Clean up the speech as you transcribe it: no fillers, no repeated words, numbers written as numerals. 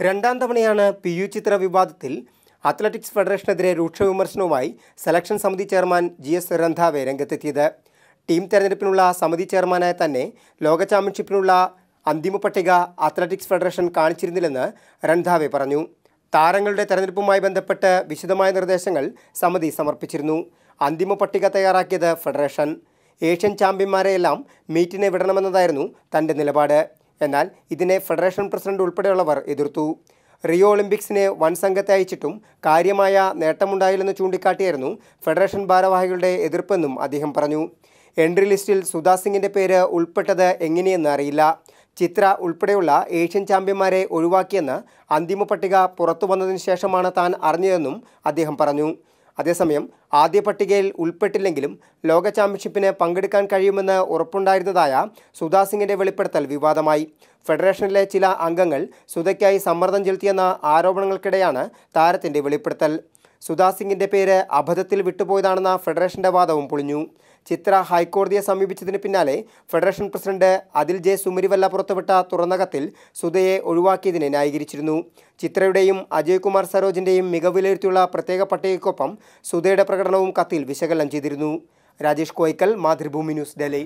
രണ്ടാം തവണയാണ് PU ചിത്ര വിവാദത്തിൽ അത്ലറ്റിക്സ് ഫെഡറേഷനെതിരെ രൂക്ഷ വിമർശനവുമായി സെലക്ഷൻ സമിതി ചെയർമാൻ GS രന്ധാവെ രംഗത്തെത്തിയത്. ടീം തെരഞ്ഞെടുപ്പിനുള്ള സമിതി ചെയർമാനായ തന്നെ ലോക ചാമ്പ്യൻഷിപ്പിനുള്ള അന്തിമ പട്ടിക അത്ലറ്റിക്സ് ഫെഡറേഷൻ കാണിച്ചിരുന്നില്ലെന്ന് രന്ധാവെ പറഞ്ഞു. താരങ്ങളുടെ തെരഞ്ഞെടുപ്പുമായി ബന്ധപ്പെട്ട് വിശദമായ നിർദ്ദേശങ്ങൾ സമിതി സമർപ്പിച്ചിരുന്നു. അന്തിമ പട്ടിക തയ്യാറാക്കിയത് ഫെഡറേഷൻ. ഏഷ്യൻ ചാമ്പ്യന്മാരെയെല്ലാം മീറ്റിനെ വിടണമെന്നതായിരുന്നു തൻ്റെ നിലപാട്. എന്നാൽ ഇതിനെ ഫെഡറേഷൻ പ്രസിഡന്റ് ഉൾപ്പെടെയുള്ളവർ എതിർത്തു. റിയോ ഒളിമ്പിക്സിന് വൻ സംഘത്തെ അയച്ചിട്ടും കാര്യമായ നേട്ടമുണ്ടായില്ലെന്ന് ചൂണ്ടിക്കാട്ടിയായിരുന്നു ഫെഡറേഷൻ ഭാരവാഹികളുടെ എതിർപ്പെന്നും അദ്ദേഹം പറഞ്ഞു. എൻട്രി ലിസ്റ്റിൽ സുധാ സിംഗിൻ്റെ പേര് ഉൾപ്പെട്ടത് എങ്ങനെയെന്ന് അറിയില്ല. ചിത്ര ഉൾപ്പെടെയുള്ള ഏഷ്യൻ ചാമ്പ്യന്മാരെ ഒഴിവാക്കിയെന്ന് അന്തിമ പട്ടിക പുറത്തു വന്നതിന് ശേഷമാണ് താൻ അറിഞ്ഞതെന്നും അദ്ദേഹം പറഞ്ഞു. അതേസമയം ആദ്യ പട്ടികയിൽ ഉൾപ്പെട്ടില്ലെങ്കിലും ലോക ചാമ്പ്യൻഷിപ്പിന് പങ്കെടുക്കാൻ കഴിയുമെന്ന് ഉറപ്പുണ്ടായിരുന്നതായ സുധാ സിംഗിൻ്റെ വെളിപ്പെടുത്തൽ വിവാദമായി. ഫെഡറേഷനിലെ ചില അംഗങ്ങൾ സുധയ്ക്കായി സമ്മർദ്ദം ചെലുത്തിയെന്ന ആരോപണങ്ങൾക്കിടെയാണ് താരത്തിൻ്റെ വെളിപ്പെടുത്തൽ. സുധാ സിംഗിൻ്റെ പേര് അബദ്ധത്തിൽ വിട്ടുപോയതാണെന്ന ഫെഡറേഷൻ്റെ വാദവും പൊളിഞ്ഞു. ചിത്ര ഹൈക്കോടതിയെ സമീപിച്ചതിന് പിന്നാലെ ഫെഡറേഷൻ പ്രസിഡന്റ് അതിൽ ജെ സുമരിവല്ല പുറത്തുവിട്ട തുറന്ന കത്തിൽ സുധയെ ഒഴിവാക്കിയതിനെ ന്യായീകരിച്ചിരുന്നു. ചിത്രയുടെയും അജയ് കുമാർ സരോജിൻ്റെയും മികവ് വിലയിരുത്തിയുള്ള പ്രത്യേക പട്ടികയ്ക്കൊപ്പം സുധയുടെ പ്രകടനവും കത്തിൽ വിശകലനം ചെയ്തിരുന്നു. രാജേഷ് കോയിക്കൽ, മാതൃഭൂമി ന്യൂസ്, ഡൽഹി.